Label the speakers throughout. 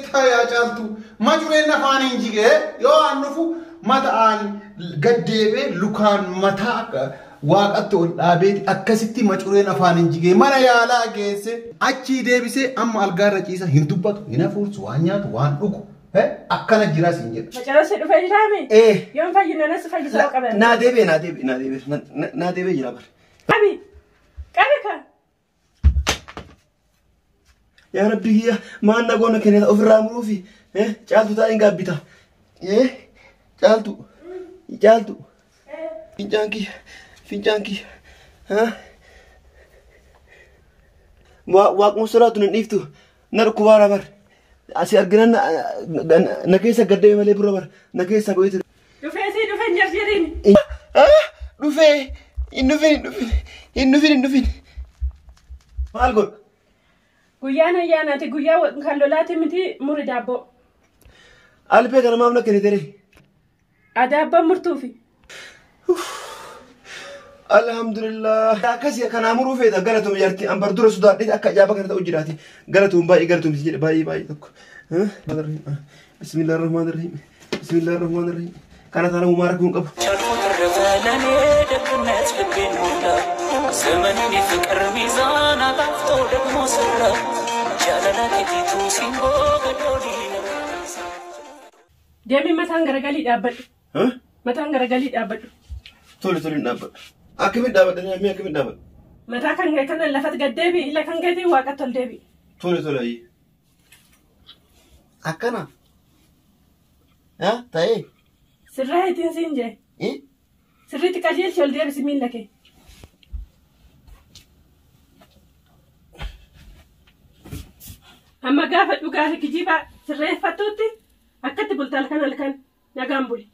Speaker 1: beektaa yaa caaltu majureen afaan hin jige yoo annufu mataan gaddeebee lukaan mataa waaqatti ol dhaabeeti akkasitti majureen afaan hin jige mana yaalaa geesse achii deebisee amma algaarra ciisa hin dubbatu hin hafuursu waan nyaatu waan dhugu akkana jiraas hin jedhu.
Speaker 2: Macarasi dhufee jiraame? Yoon fayyina nas fayyisuu qaban.
Speaker 3: Naa deebee jira bar.
Speaker 2: Qabi ka.
Speaker 3: Yaa Rabbi hiyya maan nagoona kenneta ofirraa muruufi caaltu taa'in gaabbita. Caaltu. Fincaan kiyya. Waaquma soraatu nan dhiiftu na dhukkubaara bar. Asii argina na keessa gaddee malee bira bar na keessa goyte.
Speaker 2: Dhufee jarjariin.
Speaker 3: Dhufee hin dhufin. Maal godha?
Speaker 2: Guyyaan ayyaanaati guyyaa kan lolaati miti muri daabboo.
Speaker 3: Albee kana maaf na kennitere?
Speaker 2: Adaabban murtuufi.
Speaker 3: Alhamdulillah. Akkasii kanaa muruu feeta galatuun yarti an bardura sodaadhee akka ajaa'ibaa kana ta'u jiraati. Galatuun baay'ee galatuun jedhe baay'ee tokko. Bismillahirrahmanirrahim. Kana taana mubarak kun qabu. زمني فكر ميزان عطفته دمو سرة جالنا كتيتو سينبو قدودي
Speaker 2: ديمي متان غرغلي دابد متان غرغلي دابد
Speaker 3: تولي دابد أكمل دابد أنا مي أكمل دابد
Speaker 2: متى كان لفت قدبي إلا كان قدي وقتل دبي
Speaker 3: تولي أي أكنا تاي
Speaker 2: سرها تنسينجي سرتي كاجيل شول ديبي سمين لك أما قافت وقافت كجيبة سرية فتوتي أكتب قلت لكان نقام بولي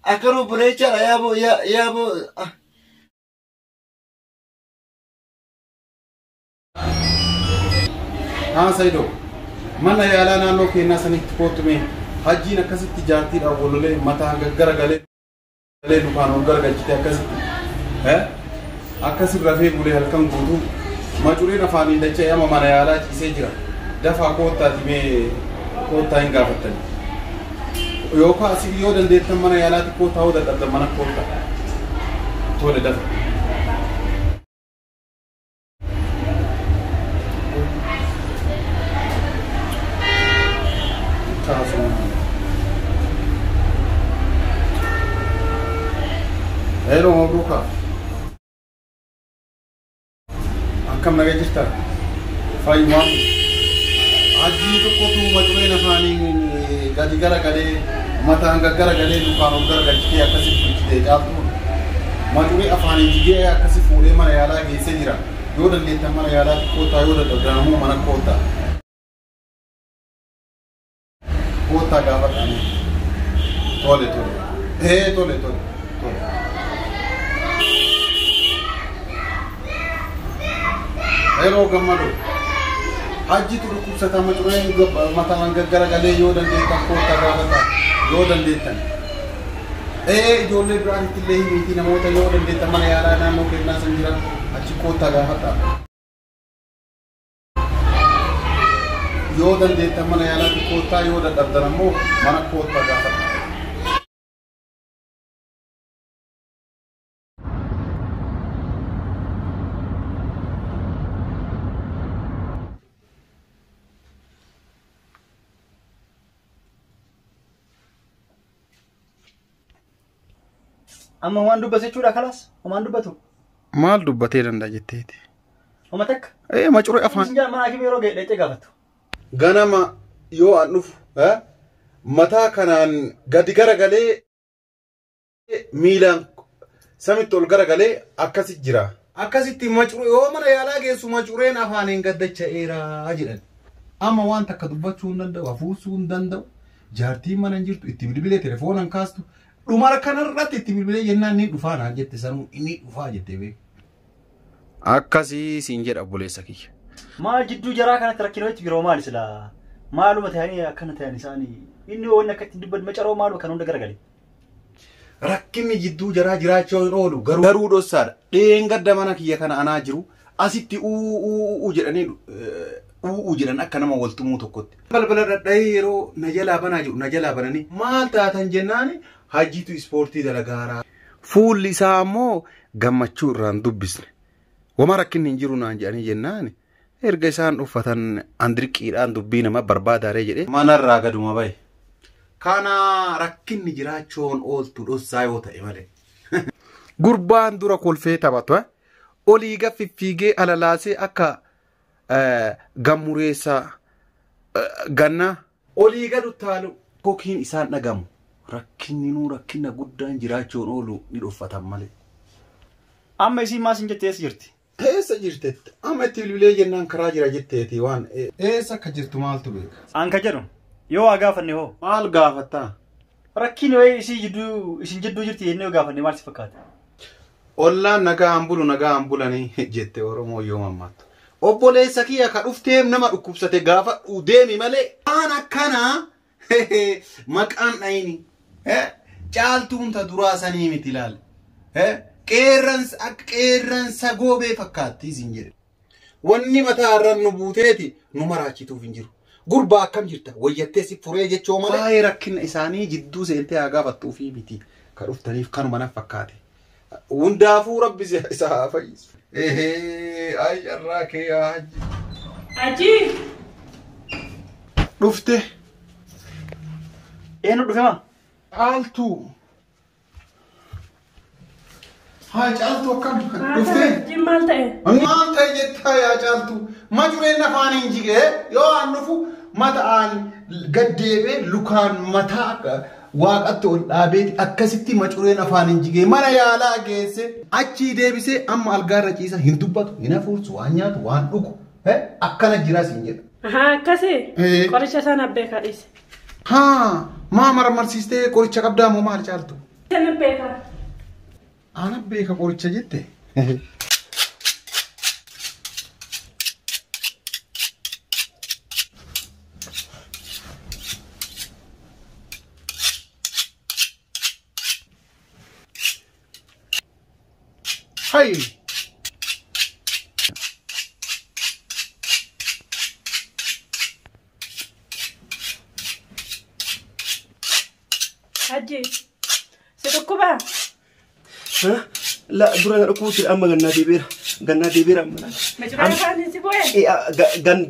Speaker 3: أكرو بوليتشا يا بو
Speaker 1: سيدو من يالانا نو كينا سنيت كوتمي حجينا كسيت تجارتي أولو لي متى غرغلي لي دكانو غرغلتي أكسب رفيق بولي هلكم بودو majureen afaan dachee amma mana yaalaa ciisee jira dafaa koottaati mee koottaa hin gaafattani yookaan asii yoo dandeettan mana yaalaatti koottaa hoo dadhabdan mana koottaa tole dafa. Hello mabruka. كم نجيتها فاي ما أجي تقطو مجموعة نفاني قادي كرا كده متى أنك كرا كده دكانو كرا كده كي أكسب كده جابو مجموعة أفاني جيه أكسب فوري ما يالا جيسه جرا يودن دي تمام يالا كوتا يودن درامو منا كوتا جابت أنا تولي هي تولي Hello gammadu haji tu kubsata majureen mataan garagalee yoo dandeettan koota gaafata yoo dandeettan ijoollee biraan itti illee himiitii namoota yoo dandeettan mana yaalaa naannoo kennaa san jiran achi koota gaafata yoo dandeettan mana yaalaatti koottaa yoo dadhabdan ammoo mana koota gaafata.
Speaker 3: أما وان دبته شو خلاص وما دبته
Speaker 1: مال دبته رندا جتيتي
Speaker 3: وما تك
Speaker 1: ما شروع أفهم
Speaker 3: سنجا ما أكيد يروح ليتة قافته
Speaker 1: غنما يو أنوف متى كان قد غرقلي ميلان سميت الغرقلي أكاسي جرا أكاسي تمشروع يوم أنا يلا جالس مشروعين أفانين قد تشيرا أجرا أما وان تكذبت شو ندندو وفوسون دندو جارتي ما ننجرت اتبلي تلفون أنكاستو Rumara kanarratti itti bilbilee jennaan ni dhufaa naan jette sanuu inni dhufaa jettee beeku. Akkasii siin jedha obboleessa kiyya.
Speaker 3: Maal jidduu jaraa kanatti rakkinootti biroo maali silaa? Maaluma ta'anii akkana ta'an isaanii inni waan akka itti dubbatu macaroo maaluma kan hunda garagale.
Speaker 1: Rakkinni jidduu jaraa jiraachuu hin oolu garuu dhossaadha. Dheengadda mana kiyya kana anaa jiru asitti uu jedhanii u'uu jiran akka nama waltumuu tokkotti. Balbala dhadha'ee yeroo na jalaa banaa jiru na jalaa bananii maal taatan jennaan hajjiitu ispoortii dalagaaraa. Fuulli isaa ammoo gammachuu irraan dubbisne. Wama rakkinni hin jiru naan jedhanii jennaan erga isaan uffatan andiriqiidhaan dubbii nama barbaadaaree jedhee manarraa gaduma bahe. Kana rakkinni jiraachuun ooltu dhossaa yoo ta'e malee. Gurbaan dura kolfee taphatu olii gaffifiigee alalaasee akka gammureessa ganna olii gadu taalu kokiin isaan dhagamu rakkinni rakkina guddaan jiraachuun oolu ni dhuffatan malee.
Speaker 3: Amma isiin maas hin jettee eessa jirti?
Speaker 1: Eessa jirtetti? Amma itti bilbilee jennaan karaa jira jetteeti waan eessa akka jirtu maaltu beeka?
Speaker 3: Aan ka jedhu yoo waa gaafanne hoo?
Speaker 1: Maal gaafattaa?
Speaker 3: Rakkiin wayii isin jidduu jirti jennee yoo gaafanne maal si fakkaata?
Speaker 1: Ollaan nagaan bulanii jette Oromoo yoo mammaattu. Obboleessa kiyya ka dhufteem nama dhukkubsate gaafa deemi malee waan akkanaa maqaan dhayini caaltuun ta duraa sanii miti ilaale qeerransa goobee fakkaatti isin jedhe. Wanni mataa irraan nu buuteeti nu maraachituuf hin jiru. Gurbaa akkam jirta wayyattee si furee jechoo malee. Waa'ee rakkina isaanii jidduu seentee haa gaafattuufi miti ka dhuftaniif kanuma na fakkaate. Hundaafuu rabbi isa haa fayyisu. Ay irraa kee yaa hajji.
Speaker 2: Hajji.
Speaker 1: Dhufte.
Speaker 3: Eenyu dhufe maa?
Speaker 1: Caaltuu. Haa caaltuu akkam dhufte.
Speaker 2: Maal ta'e?
Speaker 1: Maal ta'e jettaa yaa caaltuu. Majureen afaan hin jigee yoo aan dhufu mataan gaddeebee lukaan mataa waaqatti ol dhaabeeti akkasitti macureen afaan hin jigee mana yaalaa geesse achii deebisee amma algaarra ciisa hin dubbatu hin hafuursu waan nyaatu waan dhugu akkana jiraas hin jedhu.
Speaker 2: Akkasii qoricha sana beekaa dhiise.
Speaker 1: Maa marmarsiistee qoricha qabdaa moo maal caaltu?
Speaker 2: Sana beekaa.
Speaker 1: Ana beeka qoricha jette. Hai.
Speaker 2: Hajji, si dhukkuba?
Speaker 3: La dura na dhukkubutti amma gannaa deebiira amma.
Speaker 2: Majuraan afaanii si bu'ee?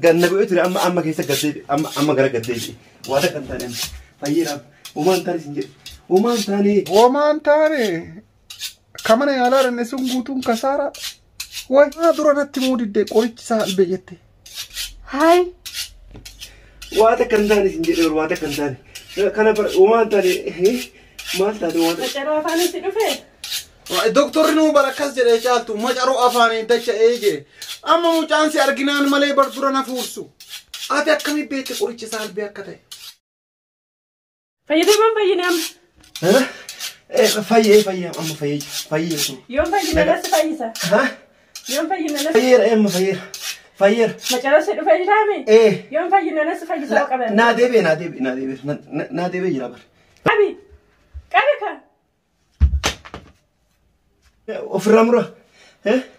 Speaker 3: Ganna bu'ee ture amma keessa gaddee amma gara gaddee waa takka hin taane fayyeeraaf uumaan taane sin jedhe uumaan taane. Kamana yaalaa ranne sun guutuun kasaara. Way dura natti muudidde qorichi isaa albee jette.
Speaker 2: Hai.
Speaker 3: Waa takka hin taane sin jedhe waa takka hin taane. Kana bara uumaan taane maal taate waan.
Speaker 2: Macaroo afaanii si dhufee?
Speaker 1: Doktorri nuu bara akkas jedhee caaltu macaroo afaanii dacha'ee jedhe. Amma mucaan si arginaan malee bar dura na fuursu. Ati akkamii beekte qorichi isaa albee akka ta'e?
Speaker 2: Fayyadee maan fayyine amma?
Speaker 3: Fayyee amma fayyee.
Speaker 2: Yoom fayyina nasi fayyisa? Yoom fayyina nasi?
Speaker 3: Fayyeera.
Speaker 2: Macaroo si dhufee jiraame? Yoom fayyina nasi fayyisa qaban?
Speaker 3: Naa deebee jira bara.
Speaker 2: Qabi ka?
Speaker 3: Ofirraa mura.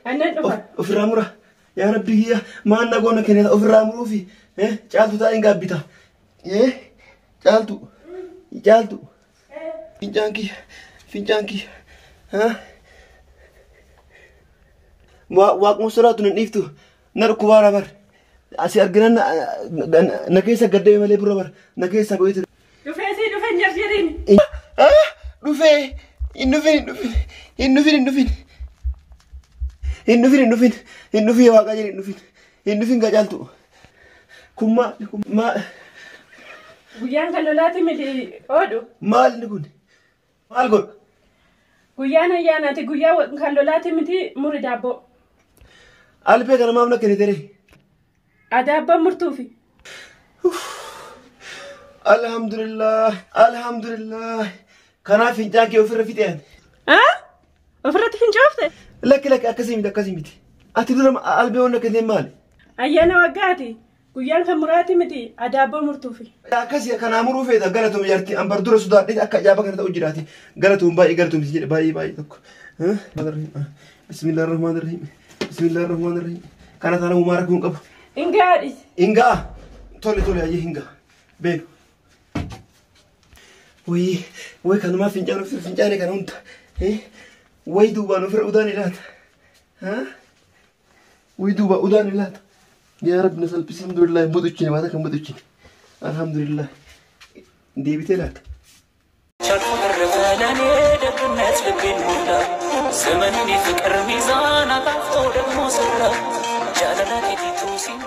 Speaker 2: Annen dhufa?
Speaker 3: Ofirraa mura. Yaa rabbi kiyya maan nagoona kenneeta ofirraa muruufi caaltu taa'een gaabbita. Caaltu. Fincaan kiyya. Waaquma sodaatu nan dhiiftu na dhukkubaara bar. Asi arginan na keessa gaddee malee bura bar na keessa bu'ee.
Speaker 2: Dhufee si dhufe hin jarjariin.
Speaker 3: Dhufee hin dhufin. Hin dhufin waaqa jedhin hin dhufin gacaaltu. Kun maal?
Speaker 2: Guyyaan kan lolaati miti oodhu.
Speaker 3: Maal inni kun? Maal godhu?
Speaker 2: Guyyaan ayyaanaati guyyaa kan lolaati miti muri daabboo.
Speaker 3: Albee kana maaf na kennite?
Speaker 2: Adaabban murtuufi.
Speaker 3: Alhamdulillah. Kanaaf fincaan kee ofirra fixeen.
Speaker 2: Ofirratti fincoofte?
Speaker 3: Lakki akkasii miti. Ati dura albee waan na kennite maali?
Speaker 2: Ayyaana waggaati. Guyyaan kan muraati miti adaaboo murtuufi.
Speaker 3: Akkasii kanaa muruu feeta galatuun jarti ambar dura sodaadhee akka ajaa'ibaa kana ta'u jiraati. Galatuun baay'ee galatuun jedhe baay'ee tokko. Bismillahirrahmanirrahim. Kana taana uumaa rakkuun qabu.
Speaker 2: Ingaadhi.
Speaker 3: Ingaa. Tole tole ayyee hingaa. Beenu. Way kanumaa fincaane kana hunda. Way duubaan ofirra udaan ilaata. Way duuba udaan ilaata. Yaa Rabbi na salphisi alhamdulillah muduchine waata kan muduchine. Alhamdulillah. Deebitee laata.
Speaker 4: شرف الرفلاني دقنات لبين مولا زمني فكر ميزان عطفت ودق مصرة جالنا كدي توسين